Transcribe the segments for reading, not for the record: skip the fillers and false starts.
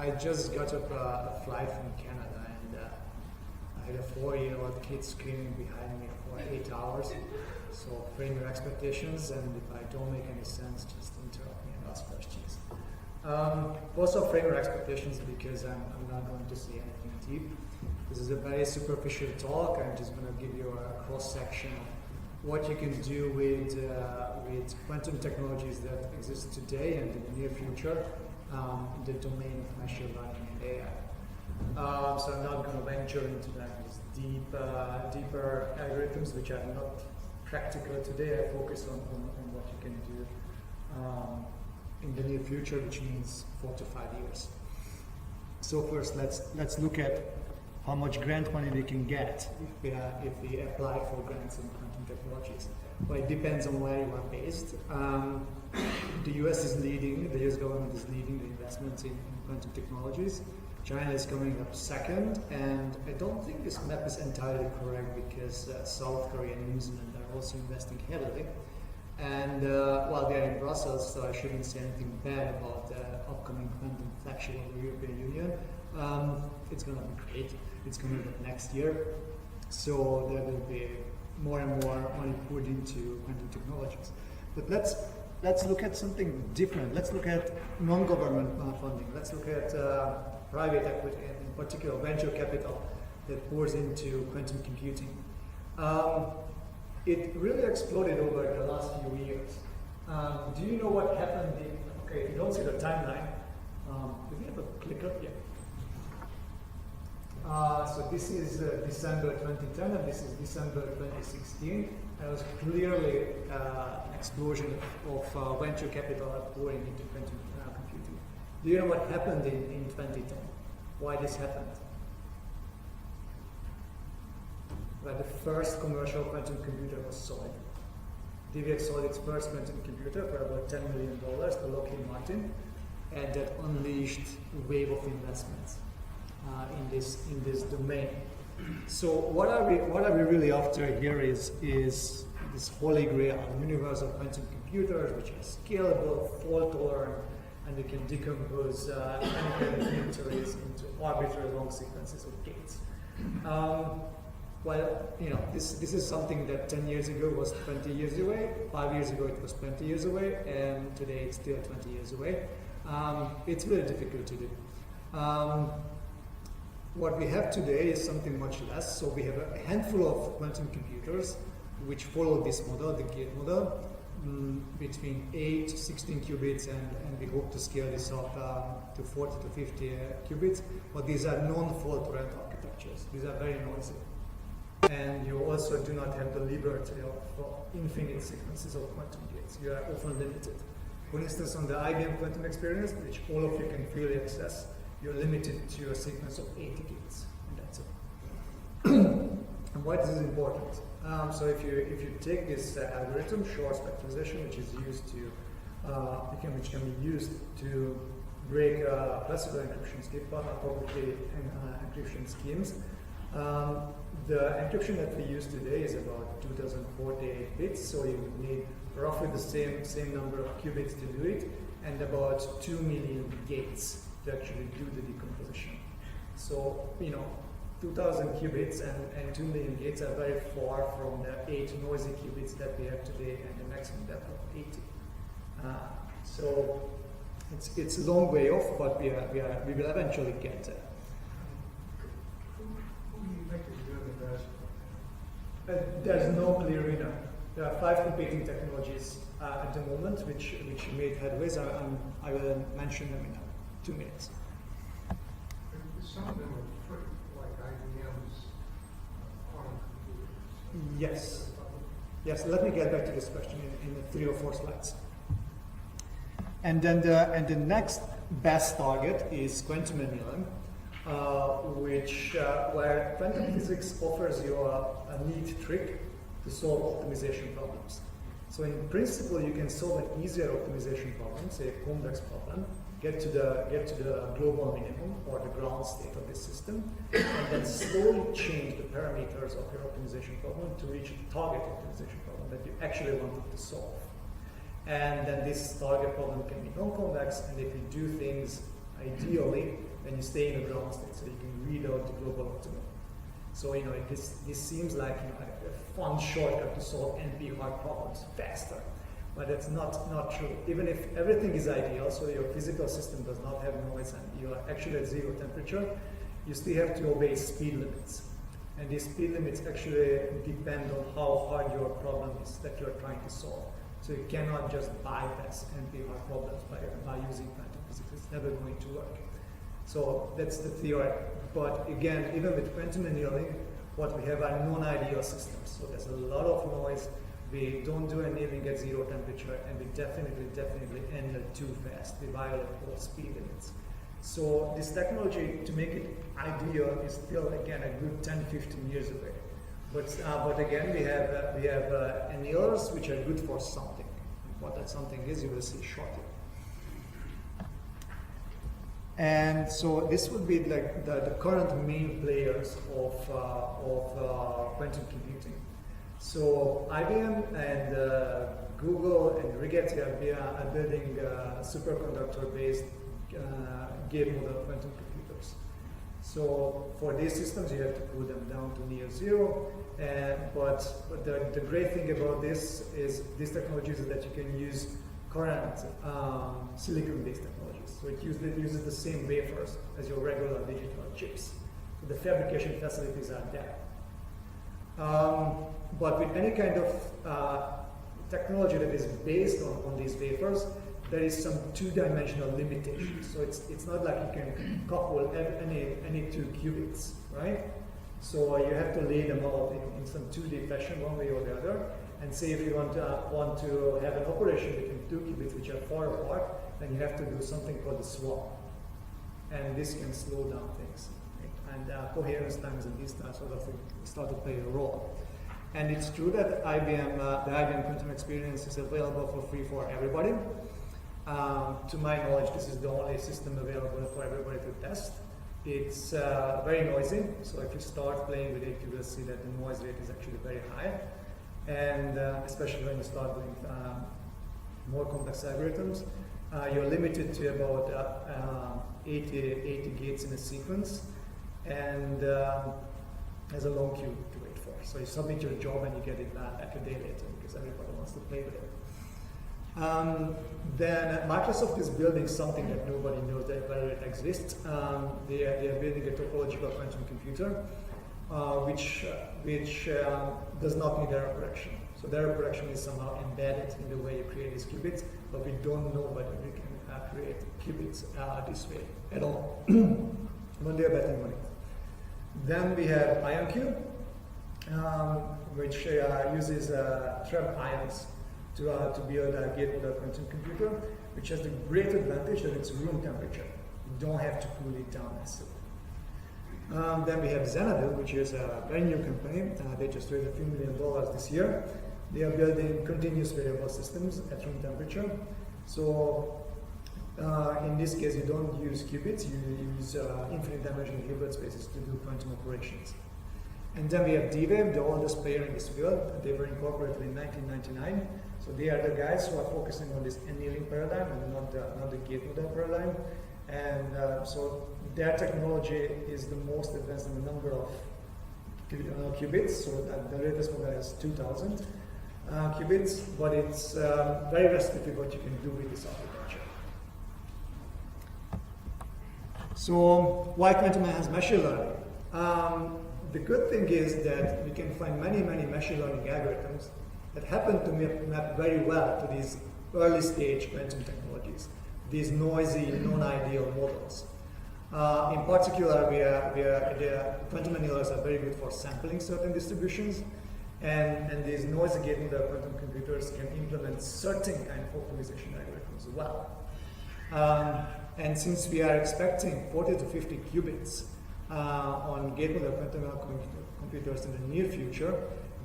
I just got up a flight from Canada, and I had a 4-year-old kid screaming behind me for 8 hours. So frame your expectations, and if I don't make any sense, just interrupt me and ask questions. Also frame your expectations, because I'm not going to say anything deep. This is a very superficial talk. I'm just going to give you a cross-section of what you can do with quantum technologies that exist today and in the near future in the domain of machine learning and AI. So I'm not going to venture into these deeper algorithms which are not practical today. I focus on what you can do in the near future, which means 4 to 5 years. So first, let's look at how much grant money we can get if we apply for grants in quantum technologies. Well, it depends on where you are based. The US is leading, the US government is leading the investments in quantum technologies. China is coming up second, and I don't think this map is entirely correct, because South Korea and New Zealand are also investing heavily. And while they are in Brussels, so I shouldn't say anything bad about the upcoming quantum flagship of the European Union. It's going to be great. It's coming up next year. So there will be more and more money put into quantum technologies. But let's look at something different. Let's look at non-government funding. Let's look at private equity, and in particular venture capital that pours into quantum computing. It really exploded over the last few years. Do you know what happened okay, if you don't see the timeline, do we have a clicker? Yeah. So this is December 2010, and this is December 2016. There was clearly an explosion of venture capital pouring into quantum computing. Do you know what happened in 2010? Why this happened? Where the first commercial quantum computer was sold. DVX sold its first quantum computer for about $10 million to Lockheed Martin, and that unleashed a wave of investments in this domain. So what are we really after here is this holy grail, universal quantum computers, which are scalable, fault tolerant, and they can decompose any kind of unitaries into arbitrary long sequences of gates. Well, you know, this is something that 10 years ago was 20 years away, 5 years ago it was 20 years away, and today it's still 20 years away. It's really difficult to do. What we have today is something much less. So we have a handful of quantum computers which follow this model, the gate model, between 8 to 16 qubits, and we hope to scale this up to 40 to 50 qubits. But these are non-fault tolerant architectures. These are very noisy. And you also do not have the liberty of infinite sequences of quantum gates. You are often limited. For instance, on the IBM quantum experience, which all of you can freely access, you're limited to a sequence of 80 gates, and that's it. And why this is important? So if you take this algorithm, short spectralization, which is used to which can be used to break classical encryption scheme, publicly encryption schemes. The encryption that we use today is about 2048 bits, so you would need roughly the same number of qubits to do it, and about 2 million gates to actually do the decomposition. So, you know, 2000 qubits and 2 million gates are very far from the 8 noisy qubits that we have today and the maximum depth of 80. So it's a long way off, but we will eventually get there. Who do you think is doing the best? There's no clear winner. There are 5 competing technologies at the moment which made headways. I will mention them in 2 minutes. Some of them are free, like IBM's quantum computers. Yes. Let me get back to this question in 3 or 4 slides. And then the next best target is quantum annealing, where quantum physics offers you a neat trick to solve optimization problems. So in principle, you can solve an easier optimization problem, say a convex problem, get to the global minimum or the ground state of the system, and then slowly change the parameters of your optimization problem to reach the target optimization problem that you actually wanted to solve. And then this target problem can be non-convex, and if you do things ideally, then you stay in the ground state, so you can read out the global optimum. So this seems like a fun shortcut to solve NP hard problems faster, but that's not true. Even if everything is ideal, so your physical system does not have noise and you are actually at 0 temperature, you still have to obey speed limits. And these speed limits actually depend on how hard your problem is that you're trying to solve. So you cannot just bypass NP hard problems by using quantum physics. It's never going to work. So that's the theory. But again, even with quantum annealing, what we have are non-ideal systems. So there's a lot of noise. We don't do annealing at 0 temperature, and we definitely anneal too fast. We violate all speed limits. So this technology, to make it ideal, is still, again, a good 10-15 years away. But again, we have annealers which are good for something. What that something is, you will see shortly. And so this would be like the current main players of quantum computing. So IBM and Google and Rigetti are building superconductor-based gate model quantum computers. So for these systems, you have to cool them down to near 0. But the great thing about this is these technologies is that you can use current silicon-based technologies. So it uses the same wafers as your regular digital chips. So the fabrication facilities are there. But with any kind of technology that is based on these wafers, there is some two-dimensional limitations. So it's not like you can couple any 2 qubits, right? So you have to lay them out in some 2D fashion, one way or the other. And say if you want to have an operation between 2 qubits which are far apart, then you have to do something called a swap. And this can slow down things. Right? And coherence times and these sort of things start to play a role. And it's true that the IBM Quantum Experience is available for free for everybody. To my knowledge, this is the only system available for everybody to test. It's very noisy, so if you start playing with it, you will see that the noise rate is actually very high. And especially when you start doing more complex algorithms, you're limited to about 80 gates in a sequence, and there's a long queue to wait for. So you submit your job and you get it back a day later because everybody wants to play with it. Then Microsoft is building something that nobody knows that whether it exists. They are building a topological quantum computer, which does not need error correction. So the error correction is somehow embedded in the way you create these qubits, but we don't know whether we can create qubits this way at all. But they are betting on it. Then we have IonQ, which uses trap ions to build a gate model quantum computer, which has the great advantage that it's room temperature. You don't have to cool it down massively. Then we have Xanadu, which is a very new company. They just raised $a few million this year. They are building continuous variable systems at room temperature. So in this case, you don't use qubits, you use infinite dimensional Hilbert spaces to do quantum operations. And then we have D-Wave, the oldest player in this field. They were incorporated in 1999. So they are the guys who are focusing on this annealing paradigm and not the gate model paradigm. And so their technology is the most advanced in the number of qubits. So the latest model has 2,000 qubits, but it's very restrictive what you can do with this architecture. So why quantum enhanced machine learning? The good thing is that we can find many machine learning algorithms that happen to map very well to these early stage quantum technologies, these noisy, non-ideal models. In particular, the quantum annealers are very good for sampling certain distributions, and these noisy gate model quantum computers can implement certain kind of optimization algorithms as well. And since we are expecting 40 to 50 qubits on gate model quantum computers in the near future,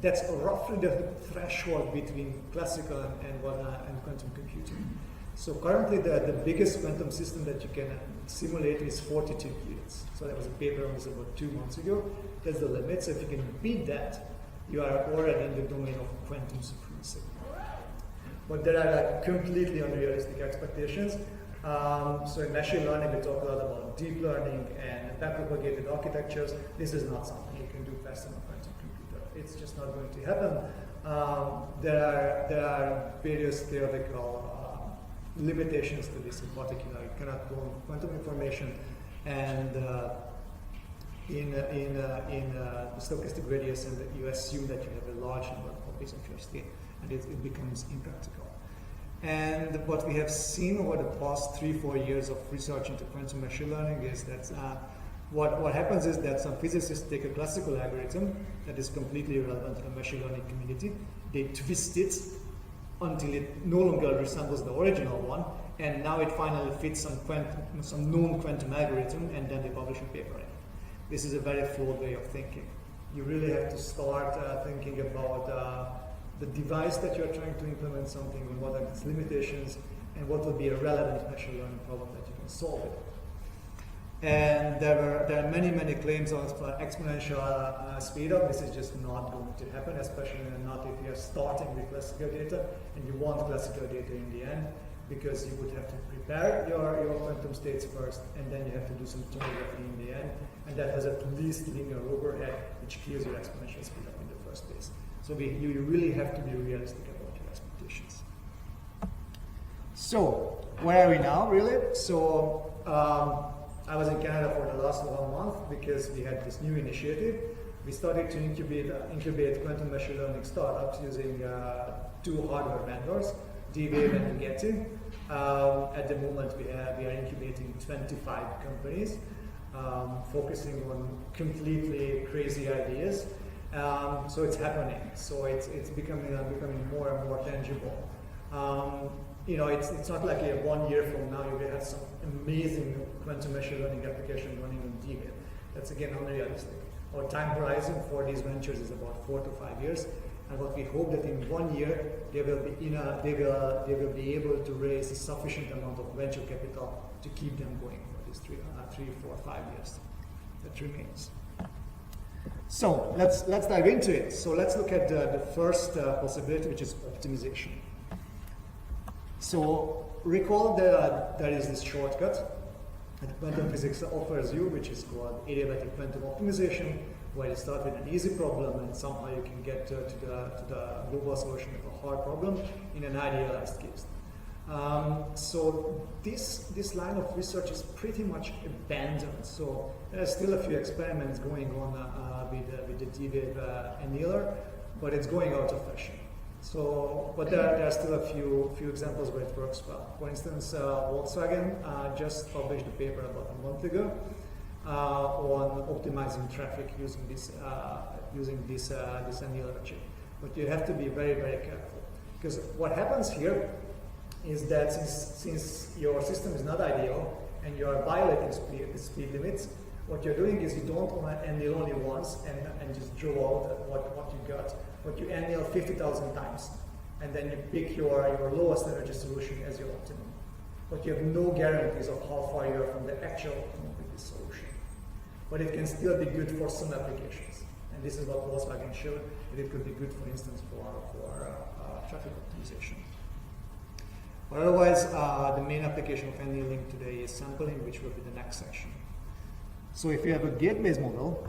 that's roughly the threshold between classical and quantum computing. So currently the biggest quantum system that you can simulate is 42 qubits. So there was a paper on this about 2 months ago. That's the limit. So if you can beat that, you are already in the domain of quantum supremacy. But there are completely unrealistic expectations. So in machine learning, we talk a lot about deep learning and backpropagated architectures. This is not something you can do fast on a quantum computer. It's just not going to happen. There are various theoretical limitations to this. In particular, you cannot clone quantum information, and in stochastic radius, and you assume that you have a large number of copies of your state, and it becomes impractical. And what we have seen over the past 3-4 years of research into quantum machine learning is that what happens is that some physicists take a classical algorithm that is completely irrelevant to the machine learning community, they twist it until it no longer resembles the original one, and now it finally fits some known quantum algorithm, and then they publish a paper in it. This is a very flawed way of thinking. You really have to start thinking about the device that you're trying to implement something, and what are its limitations, and what will be a relevant machine learning problem that you can solve it. And there are many claims on exponential speed up. This is just not going to happen, especially not if you're starting with classical data and you want classical data in the end, because you would have to prepare your quantum states first, and then you have to do some tomography in the end, and that has at least linear overhead, which kills your exponential speed up in the first place. So you really have to be realistic about your expectations. So where are we now, really? So I was in Canada for the last 1 month because we had this new initiative. We started to incubate quantum machine learning startups using 2 hardware vendors, D-Wave and Getty. At the moment, we are incubating 25 companies, focusing on completely crazy ideas. So it's happening. So it's becoming more and more tangible. It's not like 1 year from now you will have some amazing quantum machine learning application running on D-Wave. That's again unrealistic. Our time horizon for these ventures is about 4 to 5 years, and what we hope that in 1 year they will be able to raise a sufficient amount of venture capital to keep them going for these 3, 4, 5 years that remains. So let's dive into it. So let's look at the first possibility, which is optimization. So recall that there is this shortcut that quantum physics offers you, which is called adiabatic quantum optimization, where you start with an easy problem and somehow you can get to the global solution of a hard problem in an idealized case. So this line of research is pretty much abandoned. So there are still a few experiments going on with the D-Wave annealer, but it's going out of fashion. So, but there are still a few examples where it works well. For instance, Volkswagen just published a paper about a month ago on optimizing traffic using this annealer chip. But you have to be very careful, because what happens here is that since your system is not ideal and you are violating speed limits, what you're doing is you don't want to anneal only once and just draw out what you got. But you anneal 50,000 times, and then you pick your lowest energy solution as your optimum. But you have no guarantees of how far you are from the actual optimum with this solution. But it can still be good for some applications. And this is what Volkswagen showed, that it could be good, for instance, for traffic optimization. But otherwise, the main application of annealing today is sampling, which will be the next section. So if you have a gate-based model,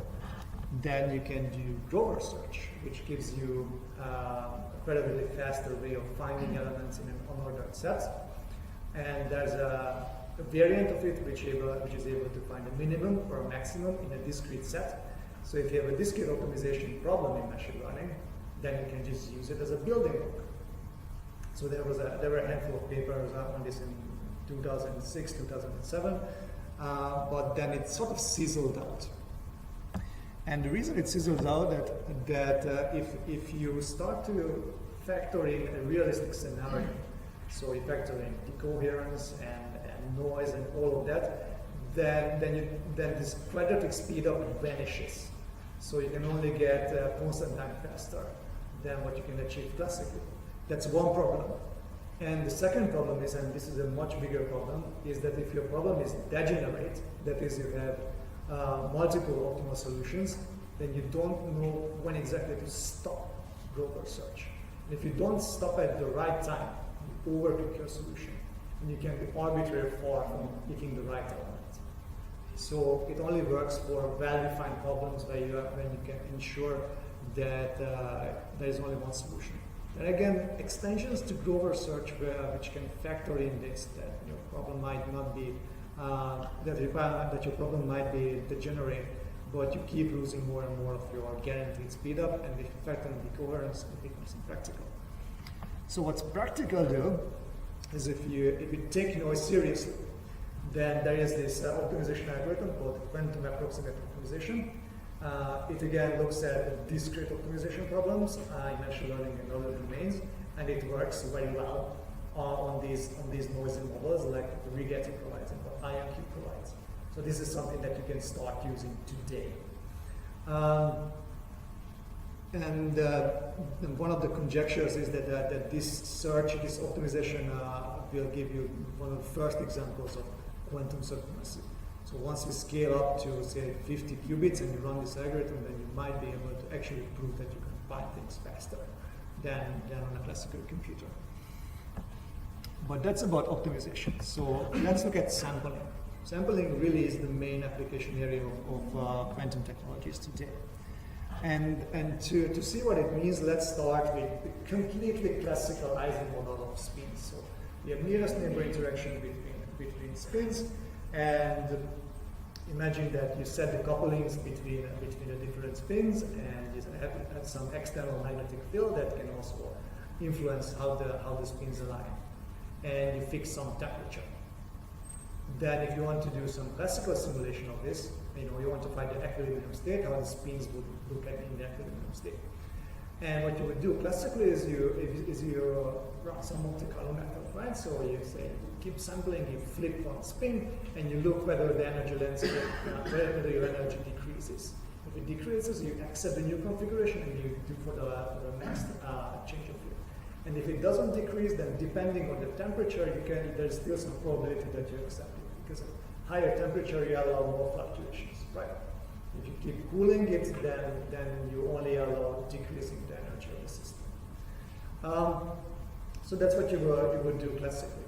then you can do Grover search, which gives you a relatively faster way of finding elements in an unordered set. And there's a variant of it which is able to find a minimum or a maximum in a discrete set. So if you have a discrete optimization problem in machine learning, then you can just use it as a building block. So there were a handful of papers on this in 2006, 2007, but then it sort of sizzled out. And the reason it sizzles out that if you start to factor in a realistic scenario, so you factor in decoherence and noise and all of that, then this quadratic speed up vanishes. So you can only get constant time faster than what you can achieve classically. That's one problem. And the second problem is, and this is a much bigger problem, is that if your problem is degenerate, that is, you have multiple optimal solutions, then you don't know when exactly to stop Grover search. And if you don't stop at the right time, you overcook your solution. and you can be arbitrarily far from picking the right element. So it only works for well-defined problems when you can ensure that there is only one solution. And again, extensions to Grover search which can factor in this, that your problem might not be that your problem might be degenerate, but you keep losing more and more of your guaranteed speed up, and if you factor in the coherence, it becomes impractical. So what's practical though is if you take noise seriously, then there is this optimization algorithm called quantum approximate optimization. It again looks at discrete optimization problems in machine learning and other domains, and it works very well on these noisy models like the Vrije provides and what IonQ provides. So this is something that you can start using today. And one of the conjectures is that this search, this optimization will give you one of the first examples of quantum supremacy. So once you scale up to, say, 50 qubits and you run this algorithm, then you might be able to actually prove that you can find things faster than on a classical computer. But that's about optimization. So let's look at sampling. Sampling really is the main application area of quantum technologies today. And to see what it means, let's start with the completely classical Ising model of spins. So we have nearest neighbor interaction between spins, and imagine that you set the couplings between the different spins, and you have some external magnetic field that can also influence how the spins align. And you fix some temperature. Then if you want to do some classical simulation of this, you want to find the equilibrium state, how the spins would look at in the equilibrium state. And what you would do classically is you run some Monte Carlo method, right? So you say, you keep sampling, you flip one spin, and you look whether the energy landscape, whether your energy decreases. If it decreases, you accept the new configuration and you do for the next change of field. And if it doesn't decrease, then depending on the temperature, there's still some probability that you accept it. Because at higher temperature, you allow more fluctuations, right? If you keep cooling it, then you only allow decreasing the energy of the system. So that's what you would do classically.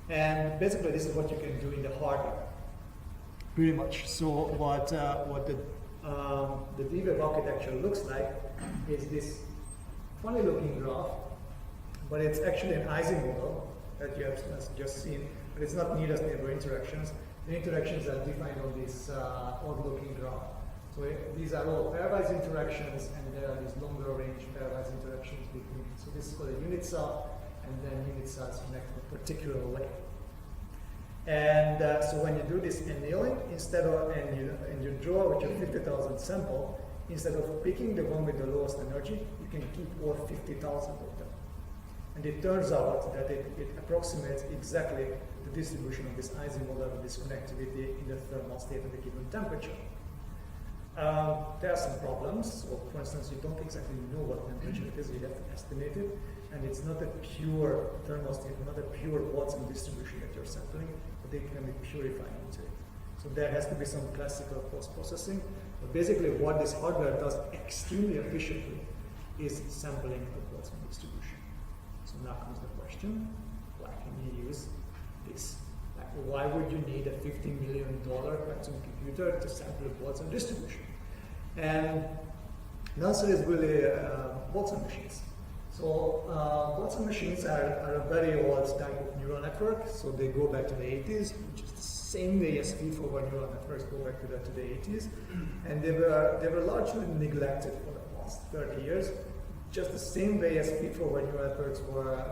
And basically, this is what you can do in the hardware, pretty much. So what the D-Wave architecture looks like is this funny-looking graph, but it's actually an Ising model that you have just seen, but it's not nearest neighbor interactions. The interactions are defined on this odd-looking graph. So these are all pairwise interactions, and there are these longer range pairwise interactions between. So this is called a unit cell, and then unit cells connect in a particular way. And so when you do this annealing, and you draw with your 50,000 sample, instead of picking the one with the lowest energy, you can keep all 50,000 of them. And it turns out that it approximates exactly the distribution of this Ising model with this connectivity in the thermal state at a given temperature. There are some problems. So for instance, you don't exactly know what temperature it is, you have to estimate it, and it's not a pure thermal state, not a pure Watson distribution that you're sampling, but they can be purified into it. So there has to be some classical post-processing. But basically what this hardware does extremely efficiently is sampling the Watson distribution. So now comes the question, why can you use this? Like, why would you need a $50 million quantum computer to sample a Watson distribution? And the answer is really Watson machines. So Watson machines are a very old type of neural network. So they go back to the 80s, which is the same way as feed-forward neural networks go back to the 80s. And they were largely neglected for the past 30 years. Just the same way as feed-forward neural networks were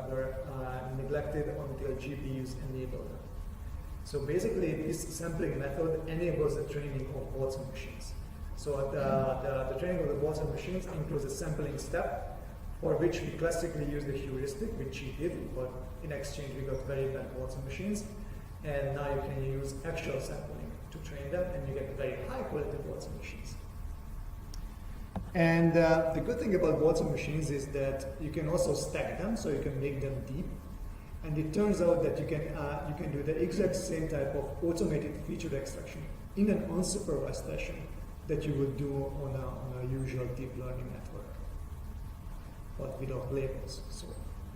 neglected until GPUs enabled them. So basically, this sampling method enables the training of Watson machines. So the training of the Watson machines includes a sampling step, for which we classically use the heuristic, which we did, but in exchange we got very bad Watson machines. And now you can use actual sampling to train them, and you get very high quality Watson machines. And the good thing about Watson machines is that you can also stack them, so you can make them deep. And it turns out that you can do the exact same type of automated feature extraction in an unsupervised fashion that you would do on a usual deep learning network, but without labels. So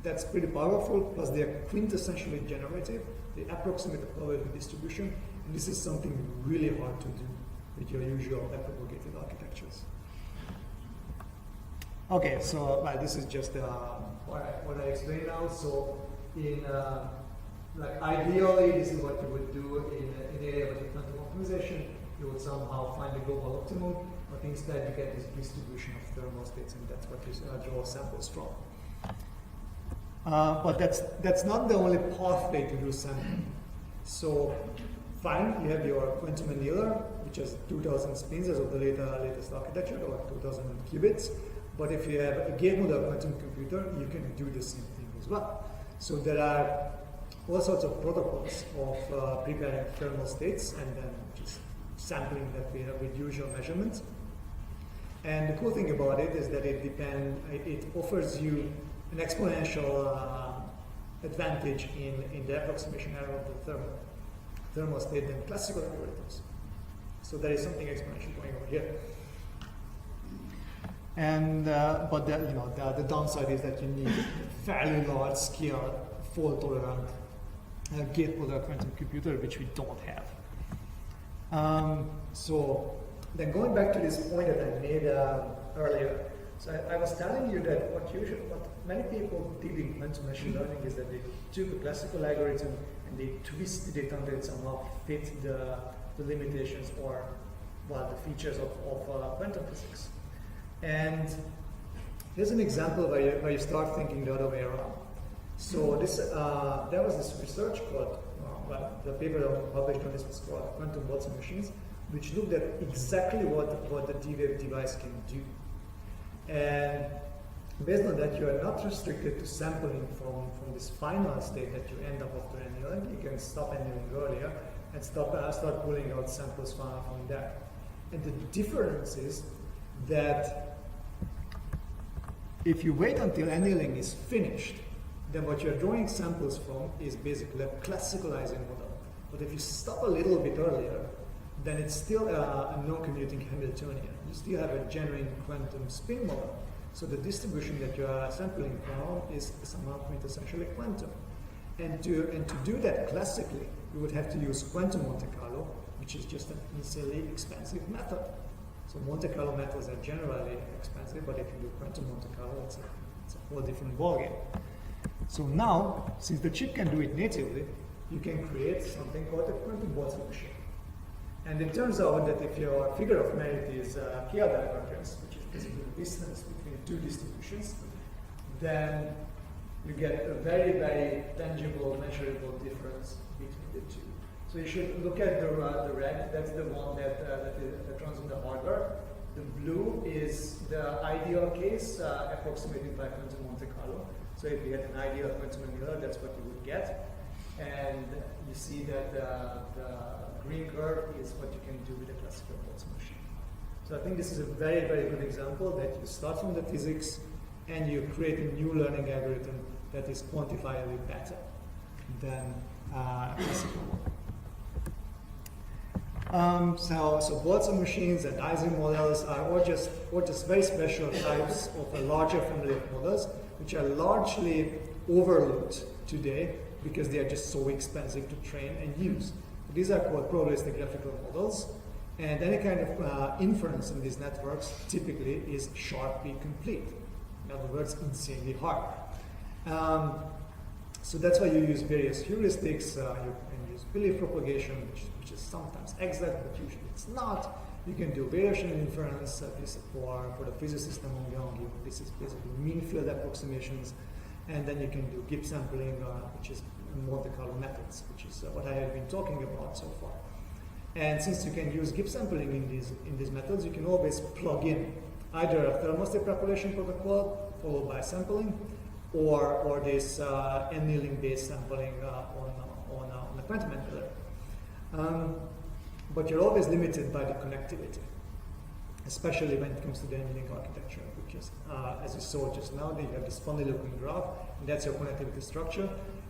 That's pretty powerful, plus they are quintessentially generative. They approximate the probability distribution, and this is something really hard to do with your usual backpropagated architectures. Okay, so this is just what I explained now. So in like ideally, this is what you would do in an area with quantum optimization. You would somehow find the global optimum, but instead you get this distribution of thermal states, and that's what you draw samples from. But that's not the only pathway to do sampling. So fine, you have your quantum annealer, which has 2,000 spins as of the latest architecture, or 2,000 qubits. But if you have a gate model quantum computer, you can do the same thing as well. So there are all sorts of protocols of preparing thermal states and then just sampling that with usual measurements. And the cool thing about it is that it offers you an exponential advantage in the approximation error of the thermal state than classical algorithms. So there is something exponential going on here. And but the downside is that you need a fairly large scale fault tolerant gate model quantum computer, which we don't have. So then going back to this point that I made earlier, so I was telling you that what many people did in quantum machine learning is that they took a classical algorithm and they twisted it until it somehow fit the limitations or the features of quantum physics. And here's an example where you start thinking the other way around. So there was this research called, the paper that was published on this was called Quantum Watson Machines, which looked at exactly what the D-Wave device can do. And based on that, you are not restricted to sampling from this final state that you end up after annealing. You can stop annealing earlier and start pulling out samples from there. And the difference is that if you wait until annealing is finished, then what you're drawing samples from is basically a classicalizing model. But if you stop a little bit earlier, then it's still a non-commuting Hamiltonian. You still have a genuine quantum spin model. So the distribution that you are sampling from is somehow quintessentially quantum. And to do that classically, you would have to use quantum Monte Carlo, which is just an insanely expensive method. So Monte Carlo methods are generally expensive, but if you do quantum Monte Carlo, it's a whole different ballgame. So now, since the chip can do it natively, you can create something called a quantum Watson machine. And it turns out that if your figure of merit is K divergence, which is basically the distance between two distributions, then you get a very, very tangible, measurable difference between the two. So you should look at the red, that's the one that runs on the hardware. The blue is the ideal case, approximated by quantum Monte Carlo. So if you get an ideal quantum annealer, that's what you would get. And you see that the green curve is what you can do with a classical Watson machine. So I think this is a very, very good example that you start from the physics and you create a new learning algorithm that is quantifiably better than classical one. So Watson machines and Ising models are all just very special types of a larger family of models, which are largely overlooked today because they are just so expensive to train and use. These are called probabilistic graphical models, and any kind of inference in these networks typically is sharply complete. In other words, insanely hard. So that's why you use various heuristics. You can use belief propagation, which is sometimes exact, but usually it's not. You can do variation inference for the physicist among you. This is basically mean field approximations. And then you can do Gibbs sampling, which is Monte Carlo methods, which is what I have been talking about so far. And since you can use Gibbs sampling in these methods, you can always plug in either a thermal state propagation protocol followed by sampling, or this annealing-based sampling on a quantum annealer. But you're always limited by the connectivity, especially when it comes to the annealing architecture, because as you saw just now, you have this funny-looking graph, and that's your connectivity structure.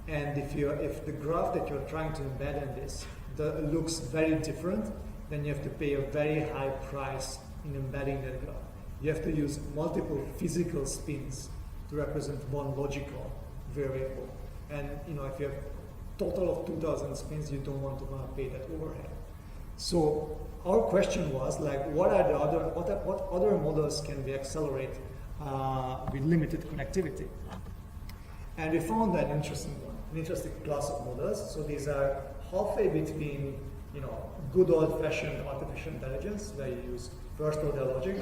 And if the graph that you're trying to embed in this looks very different, then you have to pay a very high price in embedding that graph. You have to use multiple physical spins to represent one logical variable. And if you have total of 2,000 spins, you don't want to pay that overhead. So our question was like, what other models can we accelerate with limited connectivity? And we found an interesting one, an interesting class of models. So these are halfway between, good old-fashioned artificial intelligence, where you use first-order logic,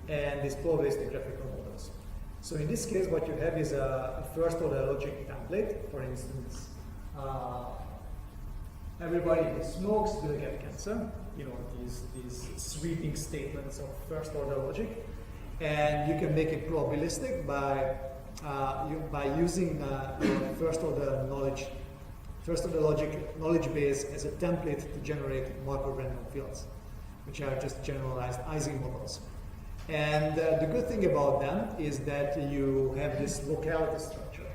and these probabilistic graphical models. So in this case, what you have is a first-order logic template. For instance, everybody who smokes will get cancer. These sweeping statements of first-order logic, and you can make it probabilistic by using your first-order logic knowledge base as a template to generate Markov random fields, which are just generalized Ising models. And the good thing about them is that you have this locality structure.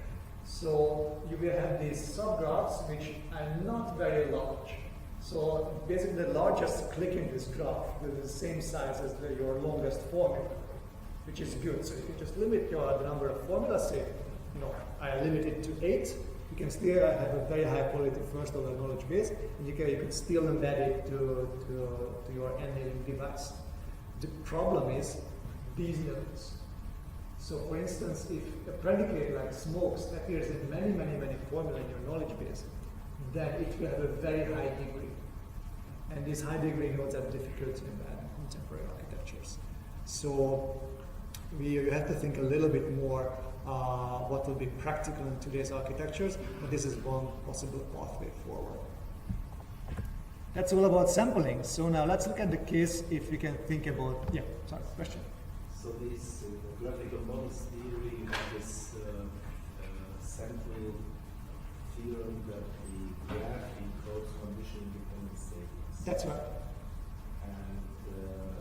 So you will have these subgraphs which are not very large. So basically the largest click in this graph will be the same size as your longest formula, which is good. So if you just limit the number of formulas, say, I limit it to 8, you can still have a very high quality first order knowledge base, and you can still embed it to your annealing device. The problem is these limits. So for instance, if a predicate like smokes appears in many formulas in your knowledge base, then it will have a very high degree. And these high degree nodes are difficult to embed in contemporary architectures. So we have to think a little bit more what will be practical in today's architectures, but this is one possible pathway forward. That's all about sampling. So now let's look at the case if we can think about, question. So this graphical models theory, you have this central theorem that the graph encodes condition independent statements. That's right. And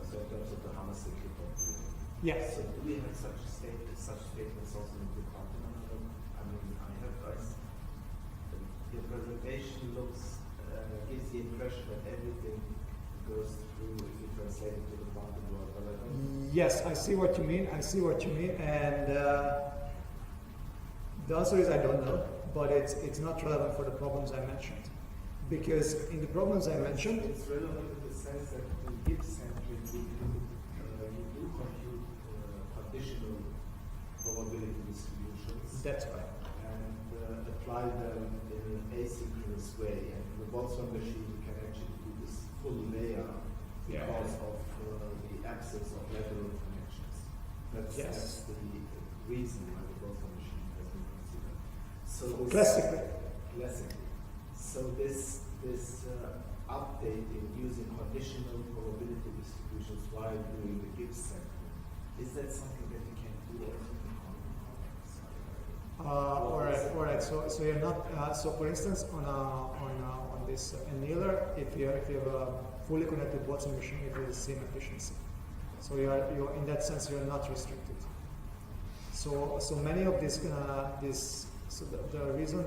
so in terms of the Hammer cyclical theorem. Yes. So do we have such statements also in the quantum analog? I mean, your presentation gives the impression that everything goes through if you translate it to the quantum world, but I don't. Yes, I see what you mean. And the answer is I don't know, but it's not relevant for the problems I mentioned. Because in the problems I mentioned, it's relevant in the sense that in Gibbs-centric you do compute conditional probability distributions. That's right. And apply them in an asynchronous way. And in the Boltzmann machine, you can actually do this full layer because of the absence of lateral connections. That's the reason why the Boltzmann machine has been considered. So Classically. So this updating using conditional probability distributions while doing the Gibbs sampling, is that something that you can do also in the quantum context? All right. So you're not. So for instance, on this annealer, if you have a fully connected Watson machine, it has the same efficiency. So you're in that sense you're not restricted. So many of these So the reason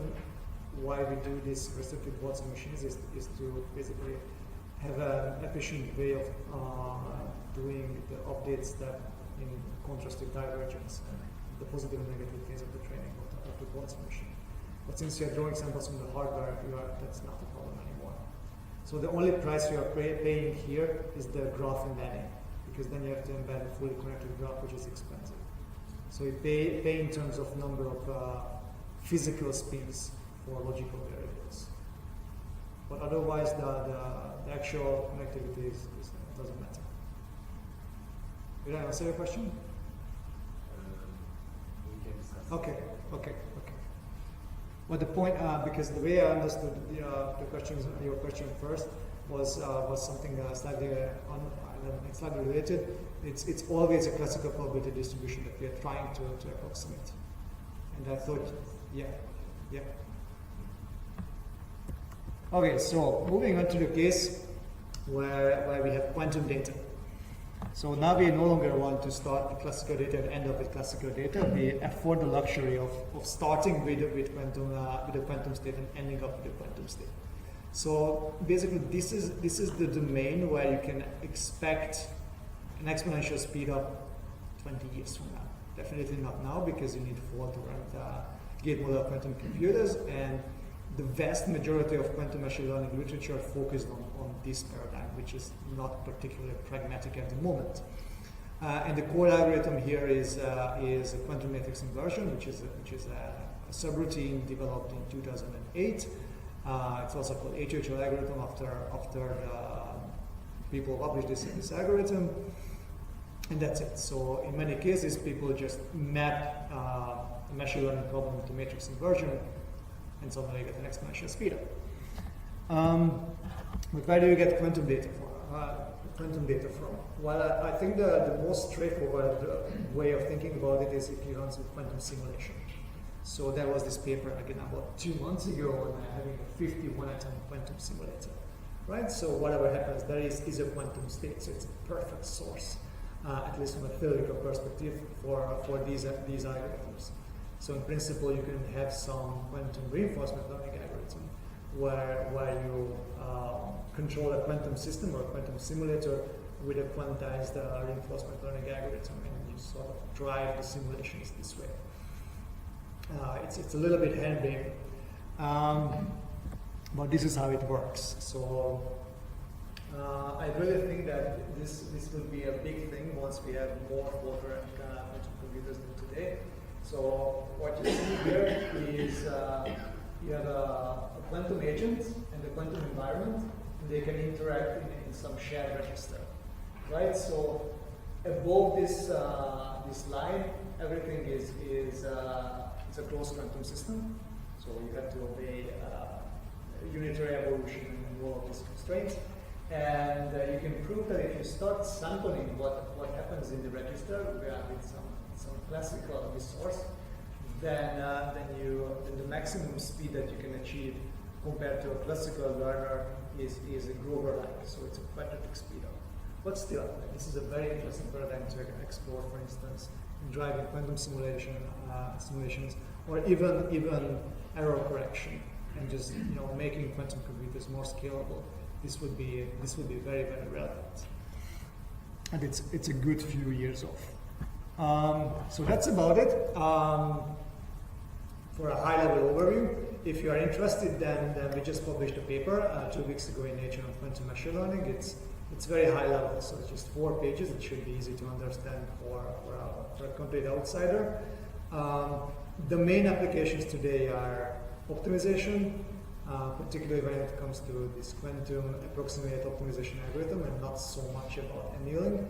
why we do this restricted Watson machines is to basically have an efficient way of doing the update step in contrast to divergence and the positive and negative phase of the training of the Watson machine. But since you're drawing samples from the hardware, that's not a problem anymore. So the only price you are paying here is the graph embedding, because then you have to embed a fully connected graph, which is expensive. So you pay in terms of number of physical spins for logical variables. But otherwise, the actual connectivity doesn't matter. Did I answer your question? We can discuss. Okay. Well, the point, because the way I understood your question first was something slightly related. It's always a classical probability distribution that we are trying to approximate. And I thought, yeah. Okay, so moving on to the case where we have quantum data. So now we no longer want to start with classical data and end up with classical data. We afford the luxury of starting with a quantum state and ending up with a quantum state. So basically, this is the domain where you can expect an exponential speed up 20 years from now. Definitely not now, because you need fault to run gate model quantum computers, and the vast majority of quantum machine learning literature focused on this paradigm, which is not particularly pragmatic at the moment. And the core algorithm here is a quantum matrix inversion, which is a subroutine developed in 2008. It's also called HHL algorithm after people published this algorithm, and that's it. So in many cases, people just map a machine learning problem to matrix inversion, and suddenly you get an exponential speedup. But where do you get quantum data from? Well, I think the most straightforward way of thinking about it is if you run some quantum simulation. So there was this paper again about 2 months ago on having a 51-atom quantum simulator, right? So whatever happens there is a quantum state, so it's a perfect source, at least from a theoretical perspective for these algorithms. So in principle, you can have some quantum reinforcement learning algorithm where you control a quantum system or a quantum simulator with a quantized reinforcement learning algorithm, and you sort of drive the simulations this way. It's a little bit hand-wavy, but this is how it works. So I really think that this will be a big thing once we have more Photonic quantum computers than today. So what you see here is you have a quantum agent and a quantum environment, and they can interact in some shared register, right? So above this line, everything is it's a closed quantum system. So you have to obey unitary evolution and all of these constraints. And you can prove that if you start sampling what happens in the register with some classical resource, then the maximum speed that you can achieve compared to a classical learner is a Grover-like, so it's a quadratic speedup. But still, this is a very interesting paradigm to explore, for instance, in driving quantum simulations, or even error correction, and just making quantum computers more scalable. This would be very, very relevant, and it's a good few years off. So that's about it for a high-level overview. If you are interested, then we just published a paper 2 weeks ago in Nature on quantum machine learning. It's very high level, so it's just 4 pages. It should be easy to understand for a complete outsider. The main applications today are optimization, particularly when it comes to this quantum approximate optimization algorithm, and not so much about annealing.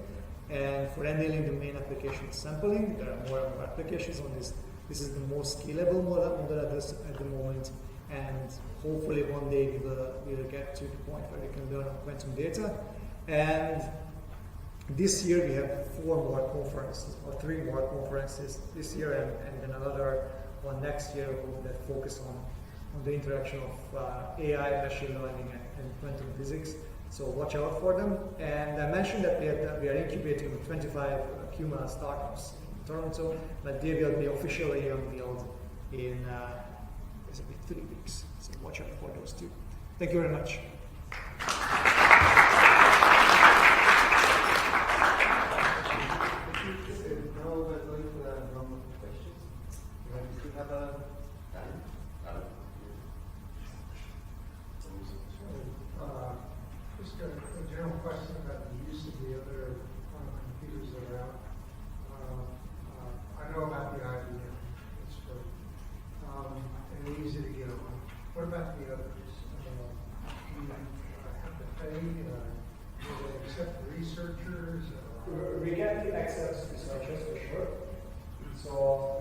And for annealing, the main application is sampling. There are more and more applications on this. This is the most scalable model at the moment, and hopefully one day we will get to the point where we can learn on quantum data. And this year we have 4 more conferences, or 3 more conferences this year, and then another one next year that focus on the interaction of AI, machine learning, and quantum physics. So watch out for them. And I mentioned that we are incubating 25 Cuma startups in Toronto, but they will be officially unveiled in 3 weeks. So watch out for those too. Thank you very much. Just a general question about the use of the other computers that are out. I know about the IBM, it's free, and easy to get on. What about the others? Do you have to pay? Do they accept researchers? We get access to researchers for sure. So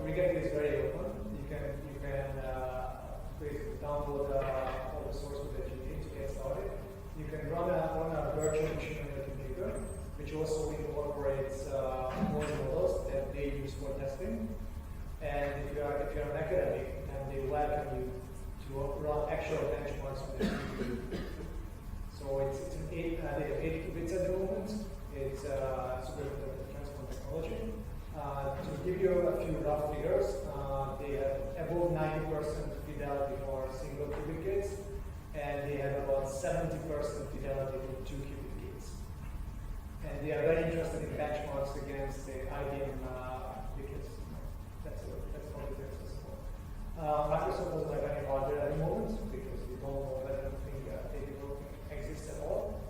Vrije is very open. You can basically download all the source code that you need to get started. You can run a virtual machine on your computer, which also incorporates more models that they use for testing. And if you're an academic, then they welcome you to run actual benchmarks on the computer. So it's an 82 bits at the moment. It's superconductor transport technology. To give you a few rough figures, they have above 90% fidelity for single qubit gates, and they have about 70% fidelity for 2 qubit gates. And they are very interested in benchmarks against the IBM because that's what is accessible. Microsoft doesn't have any hardware at the moment because we don't know whether anything capable exists at all.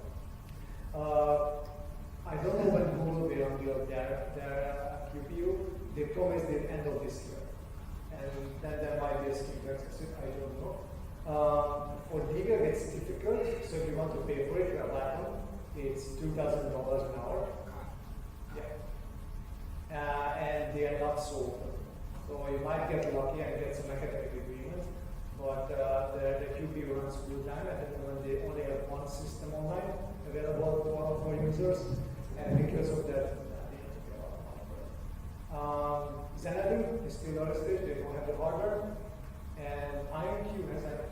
I don't know when Google will unveil their QPU. They promised the end of this year. And then there might be a speaker, I don't know. For debug, it's difficult. So if you want to pay for it, you apply one. It's $2,000 an hour. Yeah. And they are not so open. So you might get lucky and get some academic agreement, but the QPU runs full time. At the moment, they only have one system online available for users, and because of that, they have to pay a lot of money for it. Xanadu is still early stage, they don't have the hardware, and IonQ has like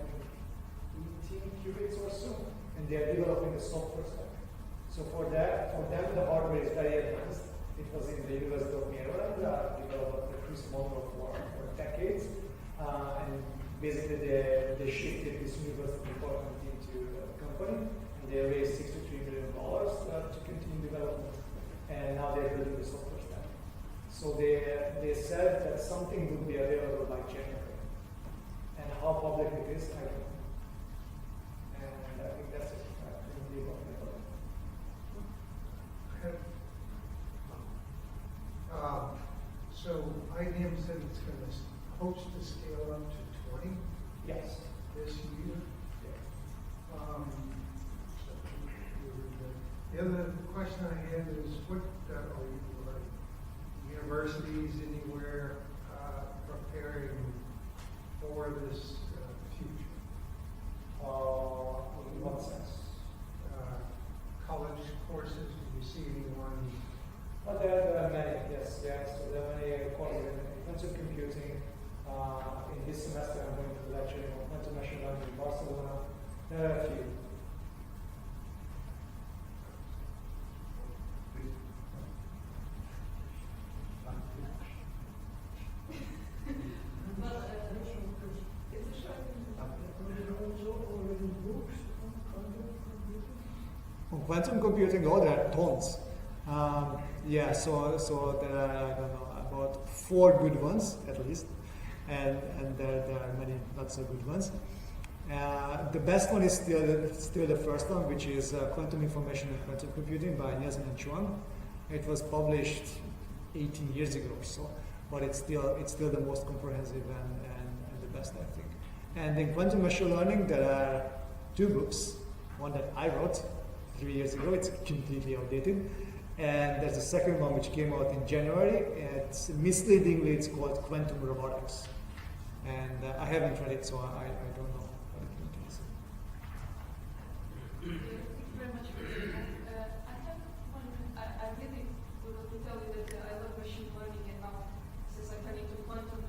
18 qubits or so, and they are developing the software stack. So for them, the hardware is very advanced. It was in the University of Maryland, developed the CRISP model for decades, and basically they shifted this university department into a company, and they raised $63 million to continue development, and now they're building the software stack. So they said that something would be available by January, and how public it is, I don't know. And I think that's it. I couldn't leave off my thought. Okay. So IBM said it's going to hopes to scale up to 20 Yes. this year. Yeah. The other question I had is, what are universities anywhere preparing for this future? In what sense? College courses, do you see anyone? Well, there are many, yes. So there are many courses in quantum computing. In this semester, I'm going to lecture on quantum machine learning in Barcelona. There are a few. On quantum computing, oh, there are tons. So there are, I don't know, about 4 good ones at least, and there are many not so good ones. The best one is still the first one, which is Quantum Information and Quantum Computing by Nielsen and Chuang. It was published 18 years ago or so, but it's still the most comprehensive and the best, I think. And in quantum machine learning, there are 2 books. One that I wrote 3 years ago, it's completely outdated. And there's a second one which came out in January. It's misleadingly, it's called Quantum Robotics. And I haven't read it, so I don't know what it means. Thank you very much for that. I have one, I really would like to tell you that I love machine learning, and now since I'm coming to quantum,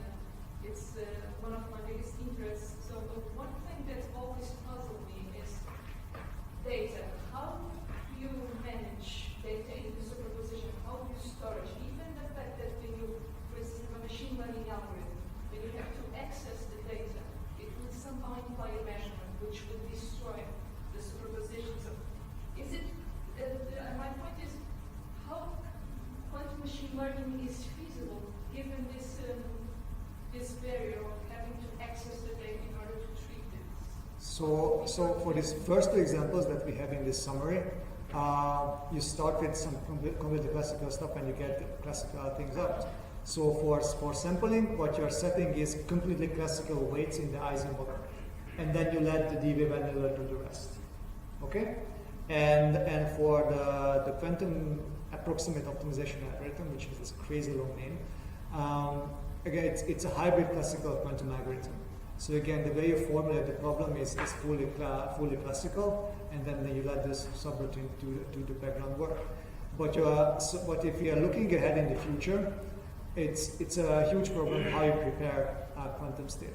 it's one of my biggest interests. So one thing that's always puzzled me is data. How do you manage data in the superposition? How do you store it? Even the fact that when you, for instance, have a machine learning algorithm, when you have to access the data, it would somehow imply a measurement which would destroy the superposition. So is it, my point is, how quantum machine learning is feasible given this barrier of having to access the data in order to treat it? So for these first 2 examples that we have in this summary, you start with some completely classical stuff and you get classical things out. So for sampling, what you're setting is completely classical weights in the Eisenhower, and then you let the dB vanilla do the rest. Okay? And for the quantum approximate optimization algorithm, which is this crazy long name, again, it's a hybrid classical quantum algorithm. So again, the way you formulate the problem is fully classical, and then you let this subroutine do the background work. But if you are looking ahead in the future, it's a huge problem how you prepare a quantum state,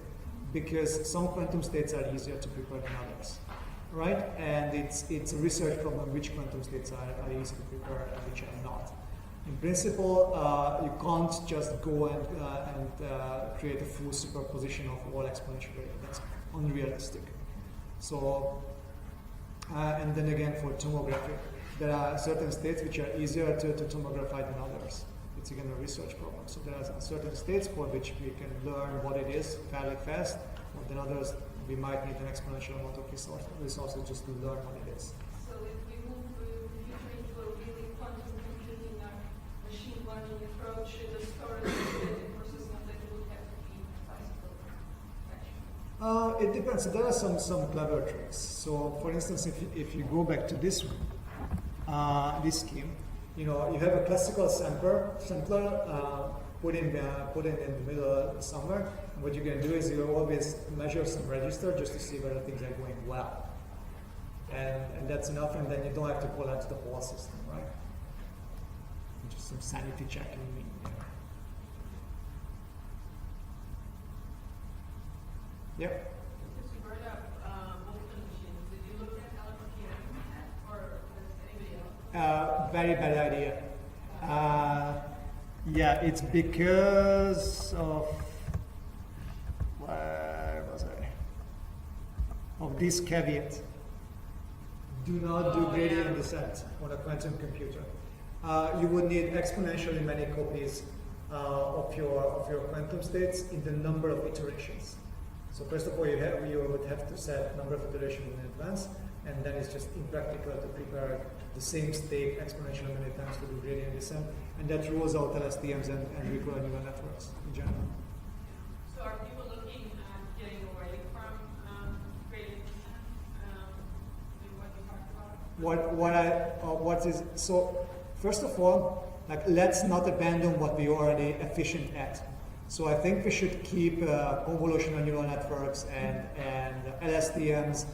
because some quantum states are easier to prepare than others, right? And it's a research problem which quantum states are easy to prepare and which are not. In principle, you can't just go and create a full superposition of all exponential data. That's unrealistic. So, and then again for tomography, there are certain states which are easier to tomography than others. it's again a research problem. So there are certain states for which we can learn what it is fairly fast, but then others we might need an exponential amount of resources just to learn what it is. So if we move the future into a really quantum computing machine learning approach, the storage and processing of that would have to be classical actually. It depends. So there are some clever tricks. So for instance, if you go back to this this scheme, you know, you have a classical sampler put in the middle somewhere. And what you're going to do is you always measure some register just to see whether things are going well. And that's enough, and then you don't have to collapse the whole system, right? Just some sanity checking. Yep. Since you brought up multiple machines, did you look at LPM or does anybody else? Very bad idea. Yeah, it's because of where was I? Of this caveat. Do not do gradient descent on a quantum computer. You would need exponentially many copies of your quantum states in the number of iterations. So first of all, you would have to set number of iterations in advance, and then it's just impractical to prepare the same state exponentially many times to do gradient descent, and that rules out LSTMs and recurrent neural networks in general. So are people looking at getting away from gradient descent? What you talked about? What is so? First of all, like let's not abandon what we are already efficient at. So I think we should keep convolutional neural networks and LSTMs.